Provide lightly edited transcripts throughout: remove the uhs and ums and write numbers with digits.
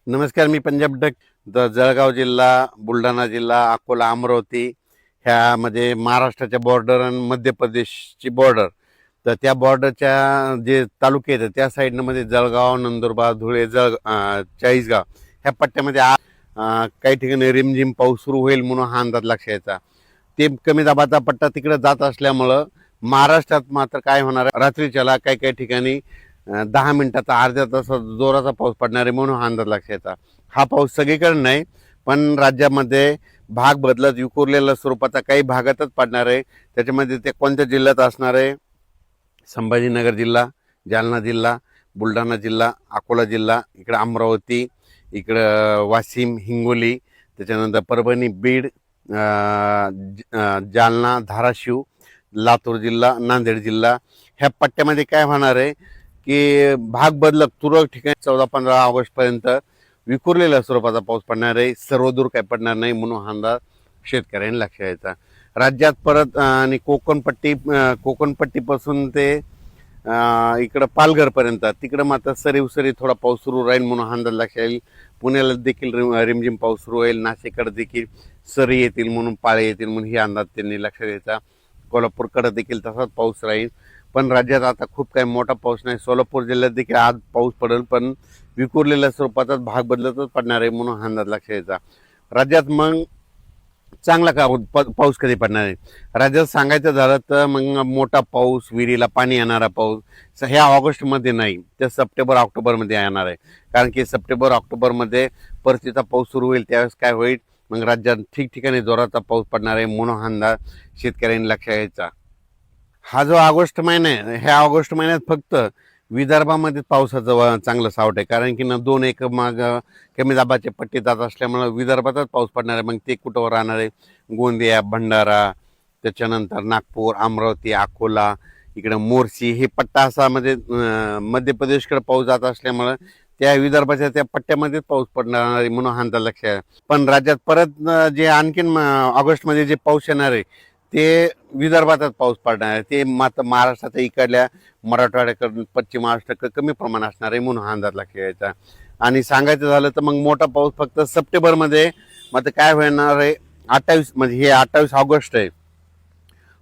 नमस्कार, मी पंजाब डक. जळगाव जिल्हा, बुलढाणा जिल्हा, अकोला, अमरावती ह्यामध्ये महाराष्ट्राच्या बॉर्डर आणि मध्य प्रदेशची बॉर्डर. तर त्या बॉर्डरच्या जे तालुके आहेत त्या साईडनं मध्ये जळगाव, नंदुरबार, धुळे, चाळीसगाव ह्या पट्ट्यामध्ये काही ठिकाणी रिमझिम पाऊस सुरू होईल म्हणून हा अंदाज लक्षात यायचा. ते कमी दाबाचा पट्टा तिकडे जात असल्यामुळं महाराष्ट्रात मात्र काय होणार आहे, रात्रीच्याला काही काही ठिकाणी 10 मिनिटाचा, अर्ध्या तासात जोराचा पाऊस पडणार आहे म्हणून हा अंदाज लक्षात यायचा. हा पाऊस सगळीकडे नाही, पण राज्यामध्ये भाग बदलत विखुरलेल्या स्वरूपाचा काही भागातच पडणार आहे. त्याच्यामध्ये ते कोणत्या जिल्ह्यात असणार आहे? संभाजीनगर जिल्हा, जालना जिल्हा, बुलढाणा जिल्हा, अकोला जिल्हा, इकडं अमरावती, इकडं वाशिम, हिंगोली, त्याच्यानंतर परभणी, बीड, जालना, धाराशिव, लातूर जिल्हा, नांदेड जिल्हा ह्या पट्ट्यामध्ये काय होणार आहे की भाग बदलत तुरळक ठिकाणी 14-15 ऑगस्टपर्यंत विखुरलेल्या स्वरूपाचा पाऊस पडणार आहे. सर्वदूर काय पडणार नाही म्हणून हा अंदाज शेतकऱ्यांनी लक्षात यायचा. राज्यात परत आणि कोकणपट्टीपासून ते इकडं पालघरपर्यंत तिकडं मात्र सरी थोडा पाऊस सुरू राहील म्हणून हा अंदाज लक्षात येईल. पुण्याला देखील रिमझिम पाऊस सुरू होईल. नाशिककडे देखील सरी येतील म्हणून, पाळे येतील म्हणून ही अंदाज त्यांनी लक्षात यायचा. कोल्हापूरकडे देखील तसाच पाऊस राहील. पण राज्यात आता खूप काही मोठा पाऊस नाही. सोलापूर जिल्ह्यात देखील आज पाऊस पडेल, पण विखुरलेल्या स्वरूपाचाच भाग बदलतच पडणार आहे म्हणून हा अंदाज लक्षात यायचा. राज्यात मग चांगला पाऊस कधी पडणार आहे? राज्यात सांगायचं झालं तर मग मोठा पाऊस, विहिरीला पाणी येणारा पाऊस ह्या ऑगस्टमध्ये नाही, तर सप्टेंबर ऑक्टोबरमध्ये येणार आहे. कारण की सप्टेंबर ऑक्टोबरमध्ये परतीचा पाऊस सुरू होईल. त्यावेळेस काय होईल, मग राज्यात ठिकठिकाणी जोराचा पाऊस पडणार आहे म्हणून हा अंदाज शेतकऱ्यांनी लक्षात यायचा. हा जो ऑगस्ट महिना आहे, ह्या ऑगस्ट महिन्यात फक्त विदर्भामध्ये पावसाचं चांगलं सावट आहे. कारण की 2 एक माग कमी दाबाचे पट्टे जात असल्यामुळे विदर्भातच पाऊस पडणार आहे. मग ते कुठं राहणार आहे? गोंदिया, भंडारा, त्याच्यानंतर नागपूर, अमरावती, अकोला, इकडं मोर्शी हे पट्टा असा म्हणजे मध्य प्रदेशकडे पाऊस जात असल्यामुळं त्या विदर्भाच्या त्या पट्ट्यामध्येच पाऊस पडणार आहे म्हणून हा अंदाज लक्षात आहे. पण राज्यात परत जे आणखीन ऑगस्टमध्ये जे पाऊस येणार आहे ते विदर्भातच पाऊस पडणार आहे. ते मात्र महाराष्ट्राच्या इकडल्या मराठवाड्याकडून पश्चिम महाराष्ट्राकडे कमी प्रमाण असणार आहे म्हणून हा अंदाज लक्षात यायचा. आणि सांगायचं झालं तर मग मोठा पाऊस फक्त सप्टेंबरमध्ये मात्र काय होणार आहे, 28 म्हणजे हे 28 ऑगस्ट आहे.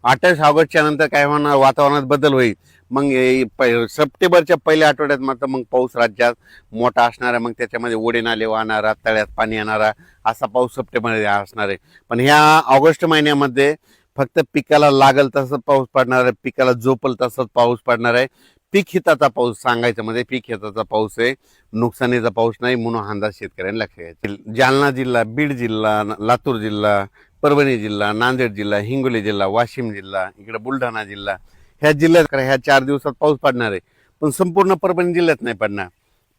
28 ऑगस्टच्या नंतर काय होणार, वातावरणात बदल होईल. मग सप्टेंबरच्या पहिल्या आठवड्यात मात्र मग पाऊस राज्यात मोठा असणार आहे. मग त्याच्यामध्ये ओढे नाले वाहणारा, तळ्यात पाणी येणारा असा पाऊस सप्टेंबरमध्ये असणार आहे. पण ह्या ऑगस्ट महिन्यामध्ये फक्त पिकाला लागल तसं पाऊस पडणार आहे, पिकाला झोपल तसंच पाऊस पडणार आहे. पीक हिताचा पाऊस सांगायचं म्हणजे पीक हिताचा पाऊस आहे, नुकसानीचा पाऊस नाही म्हणून हा अंदाज शेतकऱ्यांनी लक्षात घ्यायचा. जालना जिल्हा, बीड जिल्हा, लातूर जिल्हा, परभणी जिल्हा, नांदेड जिल्हा, हिंगोली जिल्हा, वाशिम जिल्हा, इकडे बुलढाणा जिल्हा ह्या जिल्ह्यात ह्या 4 दिवसात पाऊस पडणार आहे. पण संपूर्ण परभणी जिल्ह्यात नाही पडणार.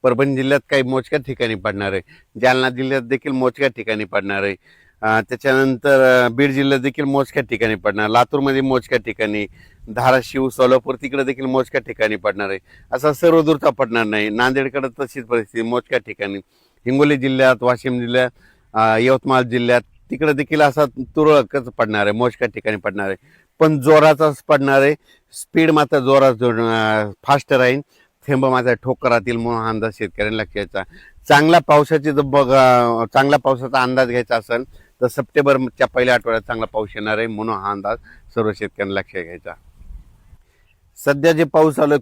परभणी जिल्ह्यात काही मोजक्या ठिकाणी पडणार आहे. जालना जिल्ह्यात देखील मोजक्या ठिकाणी पडणार आहे. त्याच्यानंतर बीड जिल्ह्यात देखील मोजक्या ठिकाणी पडणार, लातूरमध्ये मोजक्या ठिकाणी, धाराशिव, सोलापूर तिकडे देखील मोजक्या ठिकाणी पडणार आहे. असा सर्व दूरचा पडणार नाही. नांदेडकडे तशीच परिस्थिती, मोजक्या ठिकाणी. हिंगोली जिल्ह्यात, वाशिम जिल्ह्यात, यवतमाळ जिल्ह्यात तिकडे देखील असा तुरळकच पडणार आहे, मोजक्या ठिकाणी पडणार आहे. पण जोराचाच पडणार आहे. स्पीड मात्र जोरात फास्ट राहील. थेंब मात्र ठोकर राहतील म्हणून हा अंदाज शेतकऱ्यांनी लक्षात घ्यायचा. चांगल्या पावसाचा अंदाज घ्यायचा असेल तर सप्टेंबरच्या पहिल्या आठवड्यात चांगला पाऊस येणार आहे म्हणून हा अंदाज सर्व शेतकऱ्यांना लक्षात घ्यायचा. सध्या जे पाऊस चालू आहे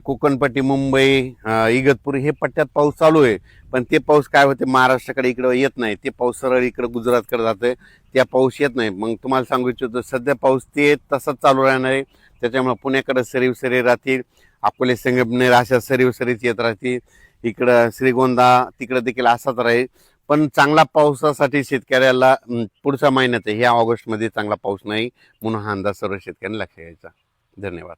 कोकणपट्टी, मुंबई, इगतपुरी हे पट्ट्यात पाऊस चालू आहे. पण ते पाऊस काय होते, महाराष्ट्राकडे इकडे येत नाही. ते पाऊस सरळ इकडे गुजरातकडे जातोय, त्या पाऊस येत नाही. मग तुम्हाला सांगू इच्छितो, सध्या पाऊस ते तसाच चालू राहणार आहे. त्याच्यामुळे पुण्याकडे सरी राहतील, अकोले, संगमनेर अशा सरीच येत राहतील. इकडं श्रीगोंदा तिकडे देखील असाच राहील. पण चांगला पावसासाठी शेतकऱ्याला पुढच्या महिन्यात ह्या ऑगस्टमध्ये चांगला पाऊस नाही म्हणून हा अंदाज सर्व शेतकऱ्यांनी लक्षात घ्यायचा. धन्यवाद.